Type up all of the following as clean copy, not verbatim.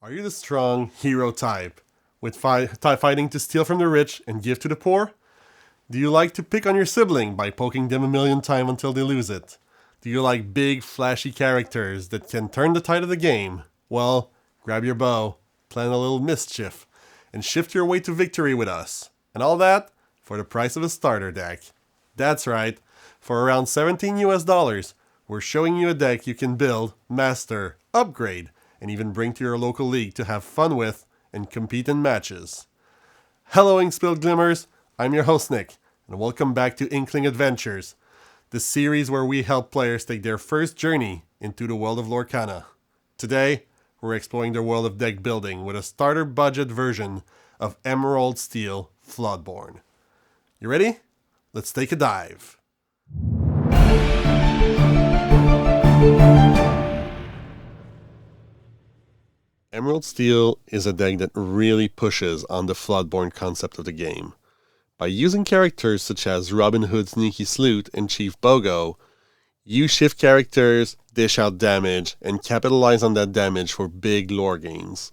Are you the strong hero type, with fighting to steal from the rich and give to the poor? Do you like to pick on your sibling by poking them a million times until they lose it? Do you like big, flashy characters that can turn the tide of the game? Well, grab your bow, plan a little mischief, and shift your way to victory with us. And all that for the price of a starter deck. That's right, for around 17 US dollars, we're showing you a deck you can build, master, upgrade, and even bring to your local league to have fun with and compete in matches. Hello Inkspilled Glimmers, I'm your host Nick, and welcome back to Inkling Adventures, the series where we help players take their first journey into the world of Lorcana. Today, we're exploring the world of deck building with a starter budget version of Emerald Steel Flooborn. You ready? Let's take a dive. Emerald Steel is a deck that really pushes on the Floodborn concept of the game. By using characters such as Robin Hood Sneaky Sleuth and Chief Bogo, you shift characters, dish out damage, and capitalize on that damage for big lore gains.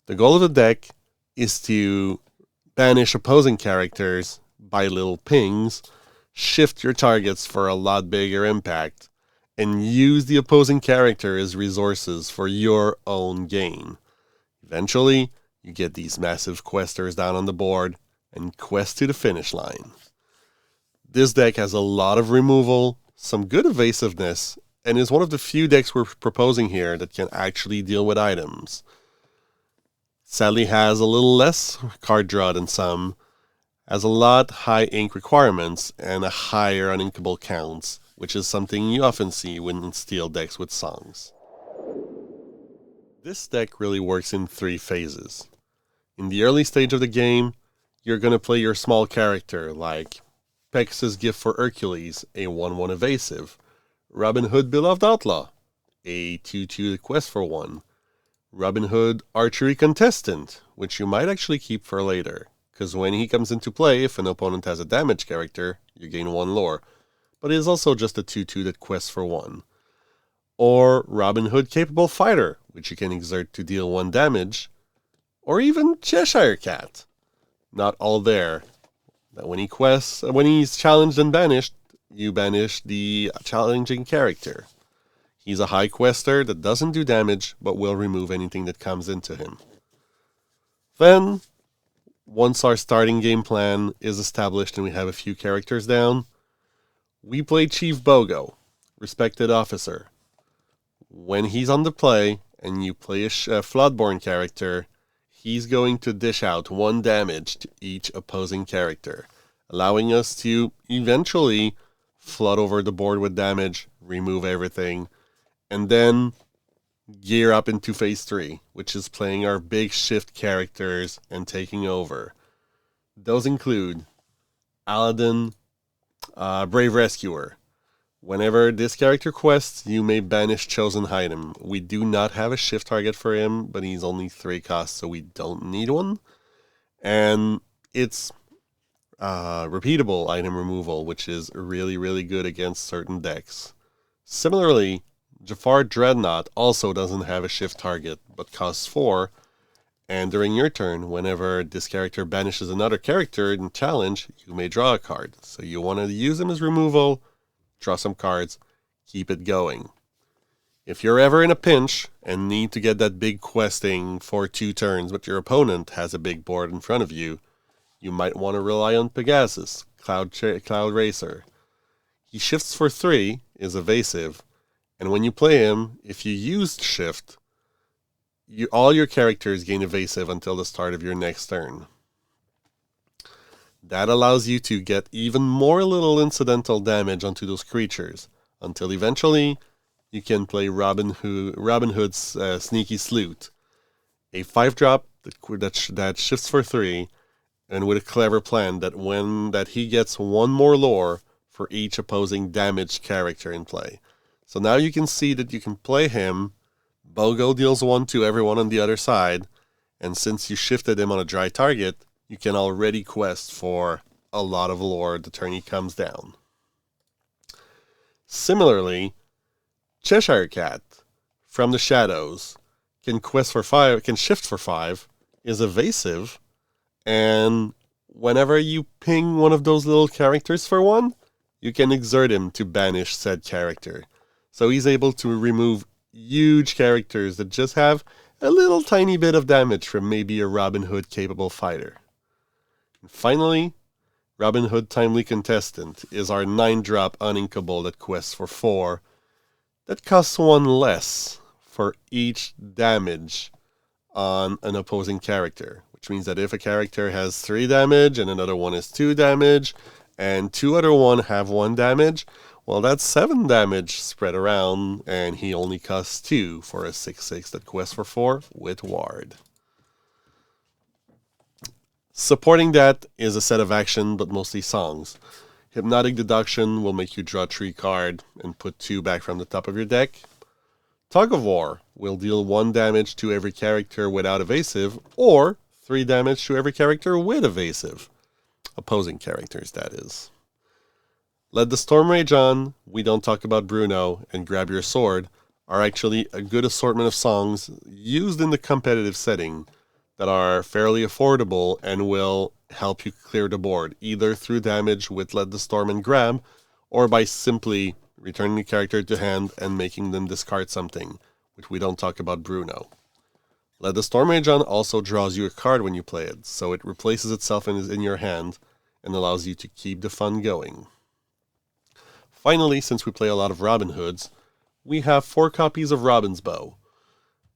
The goal of the deck is to banish opposing characters by little pings, shift your targets for a lot bigger impact, and use the opposing character as resources for your own gain. Eventually, you get these massive questers down on the board and quest to the finish line. This deck has a lot of removal, some good evasiveness, and is one of the few decks we're proposing here that can actually deal with items. Sadly has a little less card draw than some, has a lot high ink requirements and a higher uninkable counts, which is something you often see when steel decks with songs. This deck really works in three phases. In the early stage of the game, you're going to play your small character like Pegasus Gift for Hercules, a 1/1 evasive, Robin Hood Beloved Outlaw, a 2/2 quest for 1, Robin Hood Archery Contestant, which you might actually keep for later, because when he comes into play, if an opponent has a damage character, you gain 1 lore, but it is also just a 2/2 that quests for 1. Or Robin Hood Capable Fighter, which you can exert to deal 1 damage, or even Cheshire Cat. Not all there. That when he's challenged and banished, you banish the challenging character. He's a high quester that doesn't do damage, but will remove anything that comes into him. Then, once our starting game plan is established and we have a few characters down, we play Chief Bogo, Respected Officer. When he's on the play, and you play a Floodborn character, he's going to dish out 1 damage to each opposing character, allowing us to eventually flood over the board with damage, remove everything, and then gear up into phase 3, which is playing our big shift characters and taking over. Those include Aladdin, Brave Rescuer. Whenever this character quests, you may banish chosen item. We do not have a shift target for him, but he's only 3 costs, so we don't need one. And it's repeatable item removal, which is really, really good against certain decks. Similarly, Jafar Dreadnought also doesn't have a shift target, but costs 4. And during your turn, whenever this character banishes another character in challenge, you may draw a card. So you want to use him as removal, draw some cards, keep it going. If you're ever in a pinch and need to get that big questing for 2 turns, but your opponent has a big board in front of you, you might want to rely on Pegasus, Cloud Racer. He shifts for 3, is evasive, and when you play him, if you used shift, all your characters gain evasive until the start of your next turn. That allows you to get even more little incidental damage onto those creatures, until eventually you can play Robin Hood's Sneaky Sleuth, a 5-drop that shifts for 3, and with a clever plan that he gets 1 more lore for each opposing damaged character in play. So now you can see that you can play him, Bogo deals 1 to everyone on the other side, and since you shifted him on a dry target, you can already quest for a lot of lore the turn he comes down. Similarly, Cheshire Cat from the Shadows can quest for 5, can shift for 5, is evasive, and whenever you ping one of those little characters for 1, you can exert him to banish said character. So he's able to remove huge characters that just have a little tiny bit of damage from maybe a Robin Hood capable fighter. And finally, Robin Hood Timely Contestant is our 9-drop uninkable that quests for 4, that costs 1 less for each damage on an opposing character, which means that if a character has 3 damage and another one is 2 damage, and 2 other one have 1 damage, well, that's 7 damage spread around, and he only costs 2 for a 6/6 that quests for 4 with Ward. Supporting that is a set of action, but mostly songs. Hypnotic Deduction will make you draw 3 cards and put 2 back from the top of your deck. Tug of War will deal 1 damage to every character without evasive, or 3 damage to every character with evasive. Opposing characters, that is. Let the Storm Rage On, We Don't Talk About Bruno, and Grab Your Sword are actually a good assortment of songs used in the competitive setting that are fairly affordable and will help you clear the board, either through damage with Let the Storm and Grab, or by simply returning the character to hand and making them discard something, which We Don't Talk About Bruno. Let the Storm Rage On also draws you a card when you play it, so it replaces itself and is in your hand and allows you to keep the fun going. Finally, since we play a lot of Robin Hoods, we have 4 copies of Robin's Bow,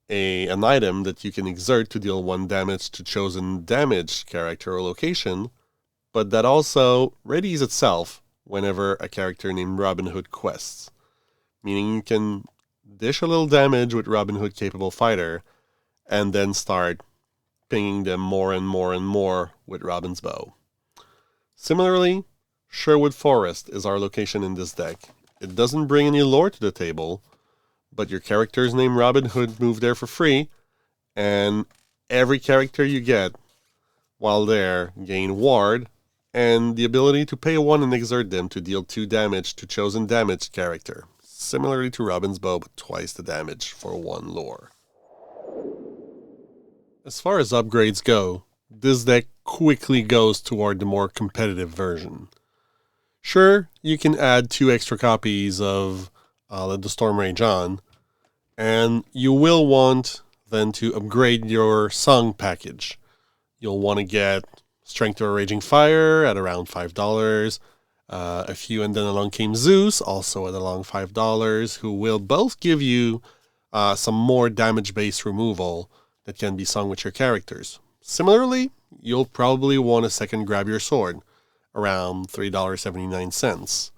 an item that you can exert to deal 1 damage to chosen damaged character or location, but that also readies itself whenever a character named Robin Hood quests, meaning you can dish a little damage with Robin Hood capable fighter, and then start pinging them more and more and more with Robin's Bow. Similarly, Sherwood Forest is our location in this deck. It doesn't bring any lore to the table, but your characters named Robin Hood move there for free, and every character you get while there gain Ward, and the ability to pay 1 and exert them to deal 2 damage to chosen damaged character, similarly to Robin's Bow, but twice the damage for 1 lore. As far as upgrades go, this deck quickly goes toward the more competitive version. Sure, you can add 2 extra copies of Let the Storm Rage On, and you will want then to upgrade your song package. You'll want to get Strength to a Raging Fire at around $5, a few, and then along came Zeus, also at along $5, who will both give you some more damage-based removal that can be sung with your characters. Similarly, you'll probably want a second Grab Your Sword, around $3.79.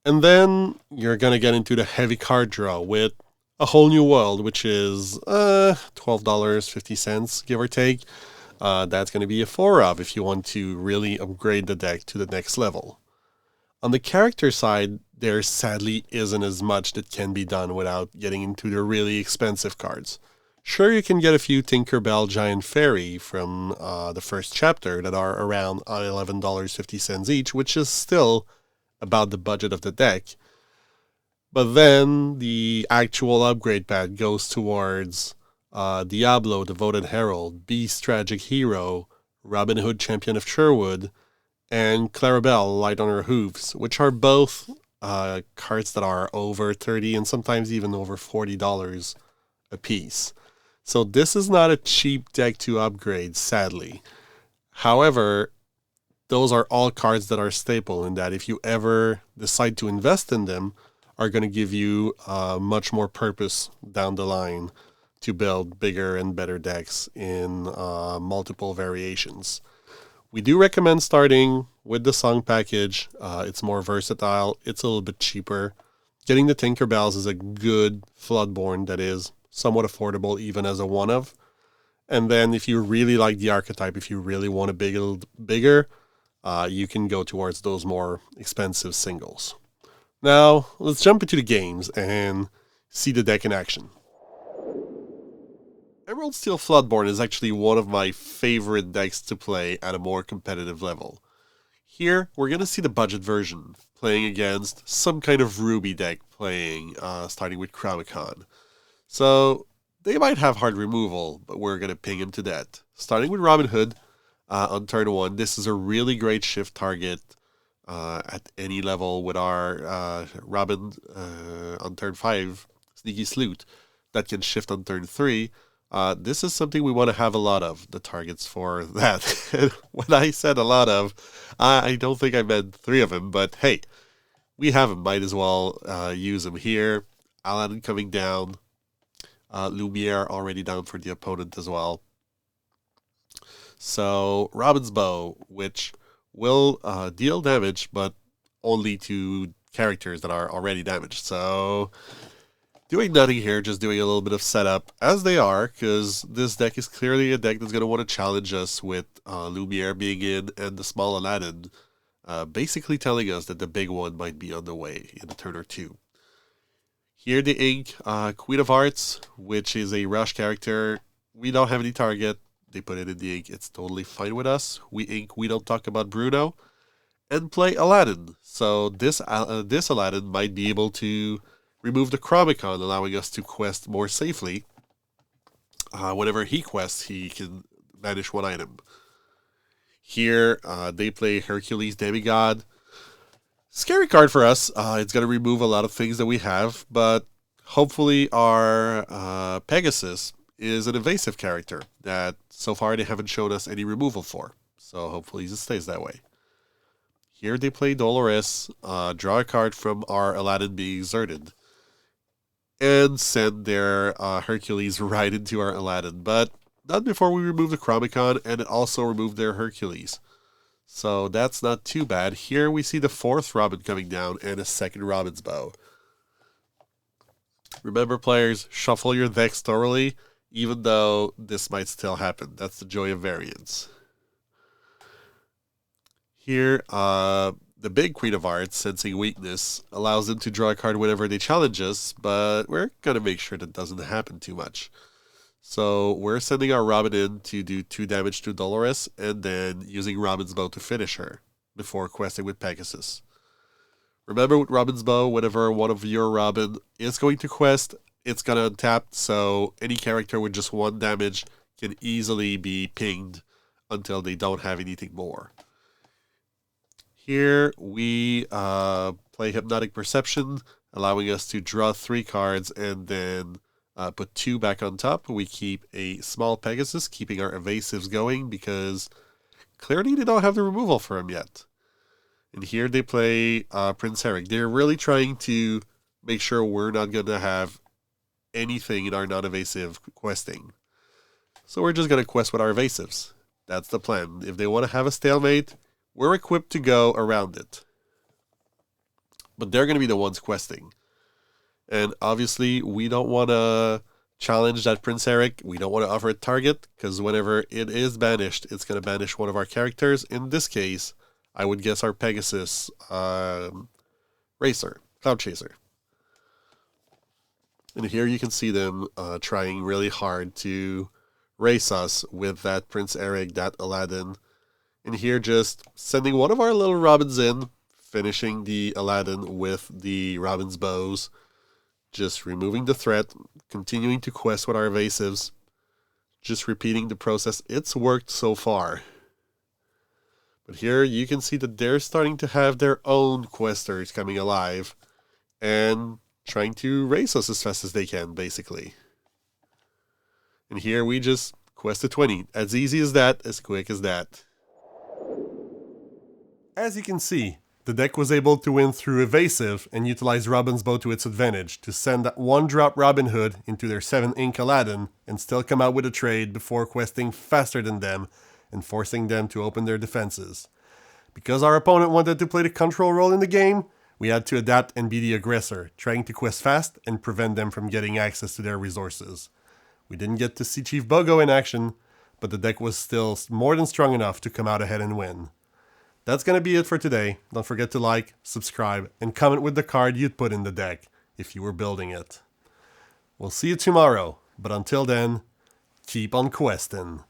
And then you're going to get into the heavy card draw with A Whole New World, which is $12.50, give or take. That's going to be a 4 of if you want to really upgrade the deck to the next level. On the character side, there sadly isn't as much that can be done without getting into the really expensive cards. Sure, you can get a few Tinkerbell Giant Fairy from the first chapter that are around $11.50 each, which is still about the budget of the deck. But then the actual upgrade pad goes towards Diablo, Devoted Herald, Beast Tragic Hero, Robin Hood Champion of Sherwood, and Clarabelle Light on Her Hooves, which are both cards that are over $30 and sometimes even over $40 a piece. So this is not a cheap deck to upgrade, sadly. However, those are all cards that are staple in that if you ever decide to invest in them, are going to give you much more purpose down the line to build bigger and better decks in multiple variations. We do recommend starting with the song package. It's more versatile. It's a little bit cheaper. Getting the Tinkerbells is a good Floodborn that is somewhat affordable even as a one-of. And then if you really like the archetype, if you really want a bigger, you can go towards those more expensive singles. Now, let's jump into the games and see the deck in action. Emerald Steel Floodborn is actually one of my favorite decks to play at a more competitive level. Here, we're going to see the budget version, playing against some kind of Ruby deck starting with Cravicon. So, They might have hard removal, but we're going to ping into that. Starting with Robin Hood on turn 1, this is a really great shift target at any level with our Robin on turn 5, Sneaky Sleuth, that can shift on turn 3. This is something we want to have a lot of, the targets for that. And when I said a lot of, I don't think I meant 3 of them, but hey, we have them. Might as well use them here. Aladdin coming down. Lumiere already down for the opponent as well. So Robin's Bow, which will deal damage, but only to characters that are already damaged. So doing nothing here, just doing a little bit of setup, as they are, because this deck is clearly a deck that's going to want to challenge us with Lumiere being in and the small Aladdin, basically telling us that the big one might be on the way in a turn or two. Here the ink, Queen of Hearts, which is a rush character. We don't have any target. They put it in the ink. It's totally fine with us. We ink, we don't talk about Bruno. And play Aladdin. So this Aladdin might be able to remove the Chromicon, allowing us to quest more safely. Whenever he quests, he can banish one item. Here, they play Hercules Demigod. Scary card for us. It's going to remove a lot of things that we have, but hopefully our Pegasus is an evasive character that so far they haven't shown us any removal for. So hopefully it stays that way. Here they play Dolores, draw a card from our Aladdin being exerted, and send their Hercules right into our Aladdin, but not before we remove the Chromicon, and it also removed their Hercules. So that's not too bad. Here we see the 4th Robin coming down and a 2nd Robin's Bow. Remember, players, shuffle your decks thoroughly, even though this might still happen. That's the joy of variance. Here, the big Queen of Hearts, sensing weakness, allows them to draw a card whenever they challenge us, but we're going to make sure that doesn't happen too much. So we're sending our Robin in to do 2 damage to Dolores, and then using Robin's Bow to finish her, before questing with Pegasus. Remember with Robin's Bow, whenever one of your Robin is going to quest, it's going to untap, so any character with just 1 damage can easily be pinged until they don't have anything more. Here we play Hypnotic Perception, allowing us to draw 3 cards and then put 2 back on top. We keep a small Pegasus, keeping our evasives going because clearly they don't have the removal for him yet. And here they play Prince Eric. They're really trying to make sure we're not going to have anything in our non-evasive questing. So we're just going to quest with our evasives. That's the plan. If they want to have a stalemate, we're equipped to go around it. But they're going to be the ones questing. And obviously, we don't want to challenge that Prince Eric. We don't want to offer a target, because whenever it is banished, it's going to banish one of our characters. In this case, I would guess our Pegasus Racer, Cloud Chaser. And here you can see them trying really hard to race us with that Prince Eric, that Aladdin. And here just sending one of our little Robins in, finishing the Aladdin with the Robin's Bows. Just removing the threat, continuing to quest with our evasives. Just repeating the process. It's worked so far. But here you can see that they're starting to have their own questers coming alive and trying to race us as fast as they can, basically. And here we just quest a 20. As easy as that, as quick as that. As you can see, the deck was able to win through evasive and utilize Robin's Bow to its advantage to send that 1-drop Robin Hood into their 7-ink Aladdin and still come out with a trade before questing faster than them and forcing them to open their defenses. Because our opponent wanted to play the control role in the game, we had to adapt and be the aggressor, trying to quest fast and prevent them from getting access to their resources. We didn't get to see Chief Bogo in action, but the deck was still more than strong enough to come out ahead and win. That's going to be it for today. Don't forget to like, subscribe, and comment with the card you'd put in the deck if you were building it. We'll see you tomorrow, but until then, keep on questing.